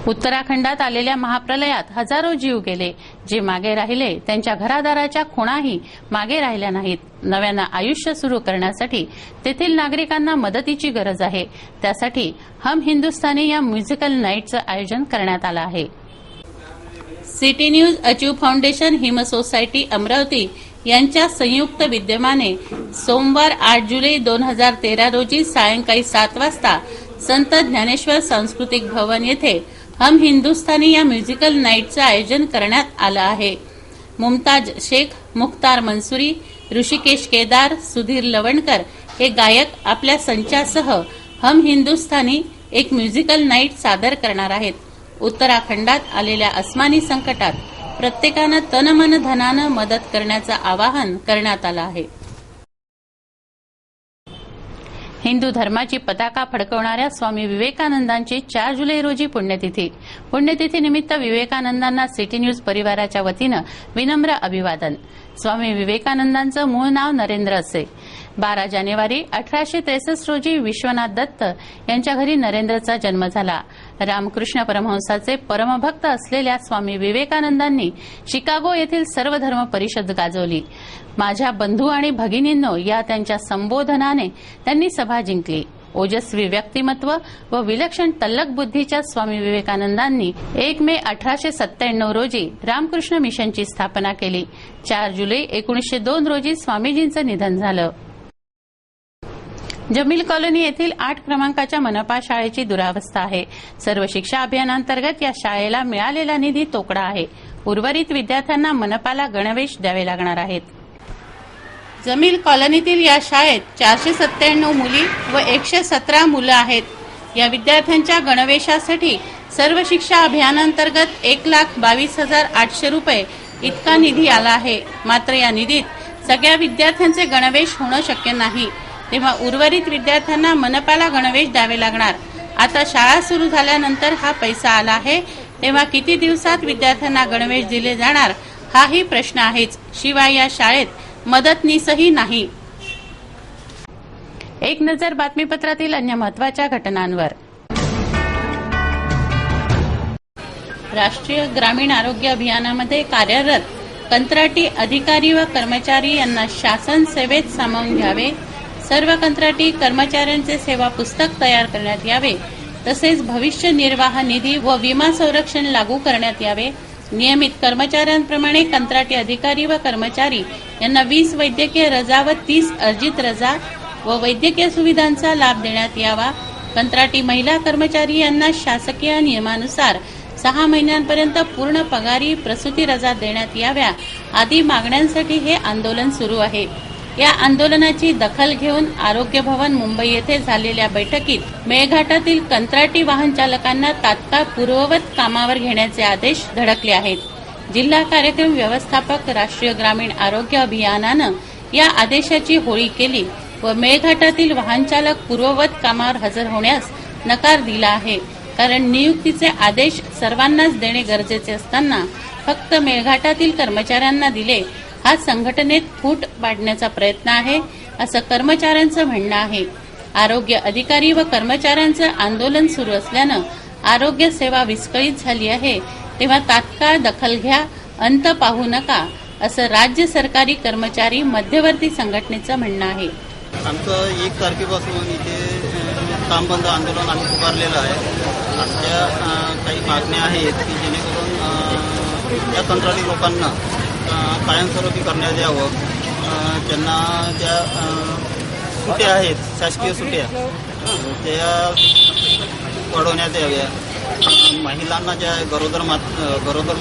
उत्तराखंडात आलेल्या महाप्रलयात हजारो जीव गेले. जे मागे राहिले त्यांच्या घरादाराच्या खुणाही मागे राहिल्या नाहीत. नव्यानं आयुष्य सुरू करण्यासाठी तेथील नागरिकांना मदतीची गरज आहे. त्यासाठी हम हिंदुस्थानी या म्युझिकल नाईटचं आयोजन करण्यात आलं आहे. सिटी न्यूज अचीव फाउंडेशन हिम सोसायटी अमरावती यांच्या संयुक्त विद्यमाने सोमवार 8 जुलै 2013 रोजी सायंकाळी 7 वाजता संत ज्ञानेश्वर सांस्कृतिक भवन येथे हम हिंदुस्थानी या म्युझिकल नाईटचं आयोजन करण्यात आलं आहे. मुमताज शेख, मुख्तार मंसुरी, ऋषिकेश केदार, सुधीर लवणकर हे गायक आपल्या संचासह हम हिंदुस्थानी एक म्युझिकल नाईट सादर करणार आहेत. उत्तराखंडात आलेल्या अस्मानी संकटात प्रत्येकानं तनमन धनानं मदत करण्याचं आवाहन करण्यात आलं आहे. हिंदू धर्माची पताका फडकवणाऱ्या स्वामी विवेकानंदांची 4 जुलै रोजी पुण्यतिथी. पुण्यतिथीनिमित्त विवेकानंदांना सिटी न्यूज परिवाराच्या वतीनं विनम्र अभिवादन. स्वामी विवेकानंदांचं मूळ नाव नरेंद्र असे. 12 जानेवारी 1863 रोजी विश्वनाथ दत्त यांच्या घरी नरेंद्रचा जन्म झाला. रामकृष्ण परमहंसाचे परमभक्त असलेल्या स्वामी विवेकानंदांनी शिकागो येथील सर्व धर्म परिषद गाजवली. माझ्या बंधू आणि भगिनींनो या त्यांच्या संबोधनाने त्यांनी सभा जिंकली. ओजस्वी व्यक्तिमत्व व विलक्षण तल्लख बुद्धीच्या स्वामी विवेकानंदांनी 1 मे 1897 रोजी रामकृष्ण मिशनची स्थापना केली. 4 जुलै 1902 रोजी स्वामीजींचं निधन झालं. जमील कॉलनी येथील 8 क्रमांकाच्या मनपा शाळेची दुरावस्था आहे. सर्व शिक्षा अभियानांतर्गत या शाळेला मिळालेला निधी तोकडा आहे. उर्वरित विद्यार्थ्यांना मनपाला गणवेश द्यावे लागणार आहेत. जमील कॉलनीतील या शाळेत 497 मुली व 117 मुलं आहेत. या विद्यार्थ्यांच्या गणवेशासाठी सर्व शिक्षा अभियानांतर्गत 1,22,800 रुपये इतका निधी आला आहे. मात्र या निधीत सगळ्या विद्यार्थ्यांचे गणवेश होणं शक्य नाही. तेव्हा उर्वरित विद्यार्थ्यांना मनपाला गणवेश द्यावे लागणार. आता शाळा सुरू झाल्यानंतर हा पैसा आला आहे, तेव्हा किती दिवसात विद्यार्थ्यांना गणवेश दिले जाणार हाही प्रश्न आहेच. शिवाय या शाळेत मदतनीसही नाही. एक नजर बातमीपत्रातील अन्य महत्त्वाच्या घटनांवर. राष्ट्रीय ग्रामीण आरोग्य अभियानामध्ये कार्यरत कंत्राटी अधिकारी व कर्मचारी यांना शासन सेवेत सामावून घ्यावे. सर्व कंत्राटी कर्मचाऱ्यांचे सेवा पुस्तक तयार करण्यात यावे. तसेच भविष्य निर्वाह निधी व विमा संरक्षण लागू करण्यात यावे. नियमित कर्मचाऱ्यांप्रमाणे कंत्राटी अधिकारी व कर्मचारी यांना 20 वैद्यकीय रजा व 30 अर्जित रजा व वैद्यकीय सुविधांचा लाभ देण्यात यावा. कंत्राटी महिला कर्मचारी यांना शासकीय नियमानुसार 6 महिन्यांपर्यंत पूर्ण पगारी प्रसूती रजा देण्यात याव्या आदी मागण्यांसाठी हे आंदोलन सुरू आहे. या आंदोलनाची दखल घेऊन आरोग्य भवन मुंबई येथे झालेल्या बैठकीत मेळघाटातील कंत्राटी वाहन चालकांना तात्काळ पूर्ववत कामावर घेण्याचे आदेश धडकले आहेत. जिल्हा कार्यक्रम व्यवस्थापक राष्ट्रीय ग्रामीण आरोग्य अभियानानं या आदेशाची होळी केली व मेळघाटातील वाहन चालक पूर्ववत कामावर हजर होण्यास नकार दिला आहे. कारण नियुक्तीचे आदेश सर्वांनाच देणे गरजेचे असताना फक्त मेळघाटातील कर्मचाऱ्यांना दिले हा संघटनेत फूट पाडण्याचा प्रयत्न आहे, असं कर्मचाऱ्यांचं म्हणणं आहे. आरोग्य अधिकारी व कर्मचाऱ्यांचं आंदोलन सुरू असल्यानं आरोग्य सेवा विस्कळीत झाली आहे. तेव्हा तात्काळ दखल घ्या, अंत पाहू नका, असं राज्य सरकारी कर्मचारी मध्यवर्ती संघटनेचं म्हणणं आहे. आमचं 1 तारखेपासून इथे काम बंद आंदोलन आम्ही पुकारलेलं आहे. आमच्या काही मागण्या आहेत की जेणेकरून या कंत्राटी लोकांना कायमस्वरूपी करण्यात यावं. त्यांना ज्या सुट्या आहेत, शासकीय सुट्या, त्या वाढवण्यात याव्या. महिलांना ज्या गरोदर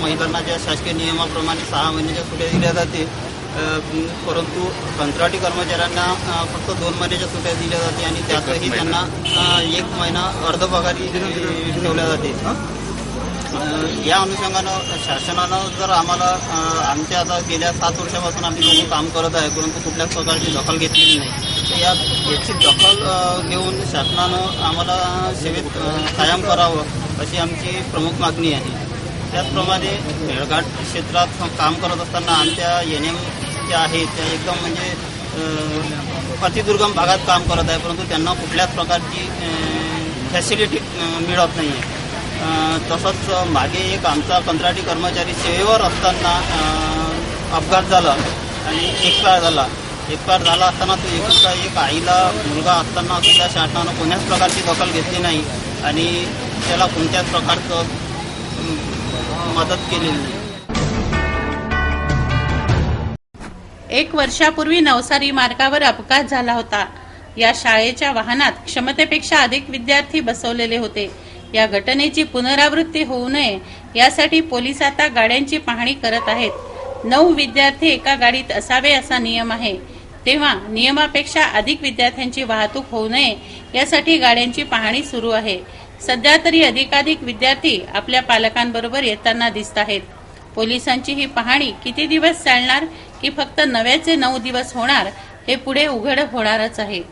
महिलांना ज्या शासकीय नियमाप्रमाणे 6 महिन्याच्या सुट्या दिल्या जाते, परंतु कंत्राटी कर्मचाऱ्यांना फक्त 2 महिन्याच्या सुट्या दिल्या जाते आणि त्यातही त्यांना 1 महिना अर्धपगारी ठेवल्या जाते. या अनुषंगानं शासनानं जर आम्हाला आमच्या आता गेल्या 7 वर्षापासून आम्ही लोक काम करत आहे, परंतु कुठल्याच प्रकारची दखल घेतलेली नाही. तर याची दखल घेऊन शासनानं आम्हाला सेवेत कायम करावं अशी आमची प्रमुख मागणी आहे. त्याचप्रमाणे मेळघाट क्षेत्रात काम करत असताना आमच्या NM ज्या आहेत त्या एकदम म्हणजे अतिदुर्गम भागात काम करत आहे, परंतु त्यांना कुठल्याच प्रकारची फॅसिलिटी मिळत नाही आहे. तसंच मागे एक आमचा कंत्राटी कर्मचारी सेवेवर असताना अपघात झाला आणि एक्सपायर झाला असताना तो एक आईला मुलगा असताना सुद्धा शासनानं कोण्याच प्रकारची दखल घेतली नाही आणि त्याला कोणत्याच प्रकारचं मदत केलेली नाही. 1 वर्षापूर्वी नवसारी मार्गावर अपघात झाला होता. या शाळेच्या वाहनात क्षमतेपेक्षा अधिक विद्यार्थी बसवलेले होते. या घटनेची पुनरावृत्ती होऊ नये यासाठी पोलीस आता गाड्यांची पाहणी करत आहेत. 9 विद्यार्थी एका गाडीत असावे असा नियम आहे. तेव्हा नियमापेक्षा अधिक विद्यार्थ्यांची वाहतूक होऊ नये यासाठी गाड्यांची पाहणी सुरू आहे. सध्या तरी अधिकाधिक विद्यार्थी आपल्या पालकांबरोबर येताना दिसत आहेत. पोलिसांची ही पाहणी किती दिवस चालणार की फक्त 9चे 9 दिवस होणार हे पुढे उघड होणारच आहे.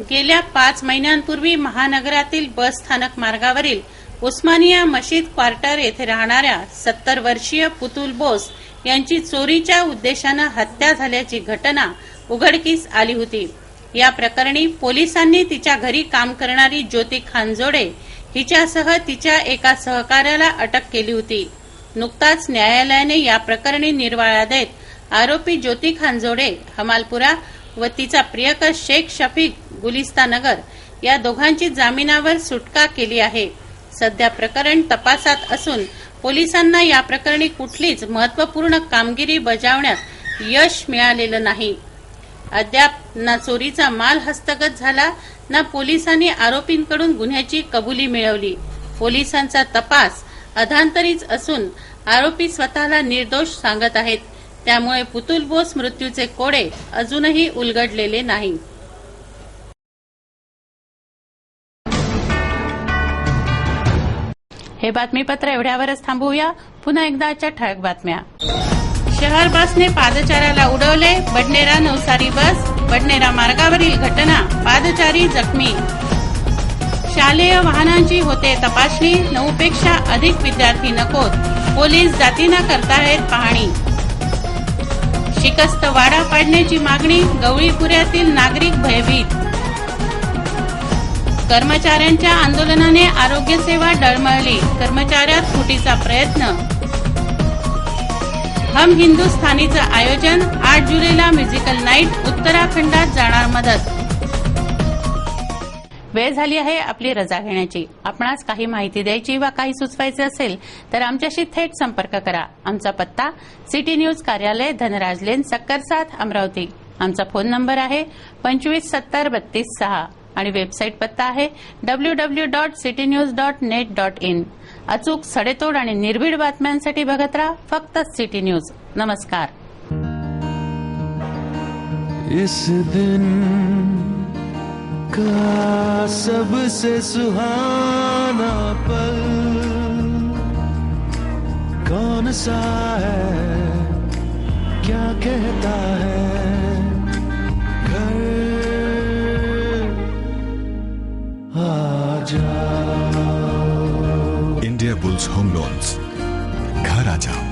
गेल्या 5 महिन्यांपूर्वी महानगरातील बस स्थानक मार्गावरील उस्मानिया मशीद क्वार्टर येथे राहणाऱ्या 70 वर्षीय पुतुल बोस यांची चोरीच्या उद्देशानं हत्या झाल्याची घटना उघडकीस आली होती. या प्रकरणी पोलिसांनी तिच्या घरी काम करणारी ज्योती खानजोडे हिच्यासह तिच्या एका सहकार्याला अटक केली होती. नुकताच न्यायालयाने या प्रकरणी निर्वाळा देत आरोपी ज्योती खानजोडे हमालपुरा व तिचा प्रियकर शेख शफीक गुलिस्तानगर या दोघांची जामिनावर सुटका केली आहे. सध्या प्रकरण तपासात असून पोलिसांना या प्रकरणी कुठलीच महत्त्वपूर्ण कामगिरी बजावण्यात यश मिळालेलं नाही. अद्याप ना चोरीचा माल हस्तगत झाला ना पोलिसांनी आरोपींकडून गुन्ह्याची कबुली मिळवली. पोलिसांचा तपास अधांतरीच असून आरोपी स्वतःला निर्दोष सांगत आहेत. त्यामुळे पुतुल बोस मृत्यूचे कोडे अजूनही उलगडलेले नाही. हे बातमीपत्र एवढ्यावरच थांबवूया. पुन्हा एकदा आजच्या ठळक बातम्या. शहर बसने पादचाऱ्याला उडवले. बडनेरा नवसारी बस बडनेरा मार्गावरील घटना, पादचारी जखमी. शालेय वाहनांची होते तपासणी. 9पेक्षा अधिक विद्यार्थी नकोत. पोलीस जातीनं करतायत पाहणी. शिकस्त वाडा पाडण्याची मागणी. गवळीपुऱ्यातील नागरिक भयभीत. कर्मचाऱ्यांच्या आंदोलनाने आरोग्य सेवा डळमळली. कर्मचाऱ्यात फुटीचा प्रयत्न. हम हिंदुस्थानीचं आयोजन. 8 जुलैला म्युझिकल नाईट. उत्तराखंडात जाणार मदत. वेळ झाली आहे आपली रजा घेण्याची. आपणास काही माहिती द्यायची वा काही सुचवायचे असेल तर आमच्याशी थेट संपर्क करा. आमचा पत्ता सिटी न्यूज कार्यालय, धनराज लेन, सक्कर 7, अमरावती. आमचा फोन नंबर आहे 25703236 आणि वेबसाईट पत्ता आहे www.citynews.net.in. अचूक, सडेतोड आणि निर्भीड बातम्यांसाठी बघत राहा फक्त सिटी न्यूज. नमस्कार. इस दिन का सबसे सुहाना पल कौन सा है, क्या कहता है घर आ जाओ. इंडिया बुल्स होम लोन्स, घर आ जाओ.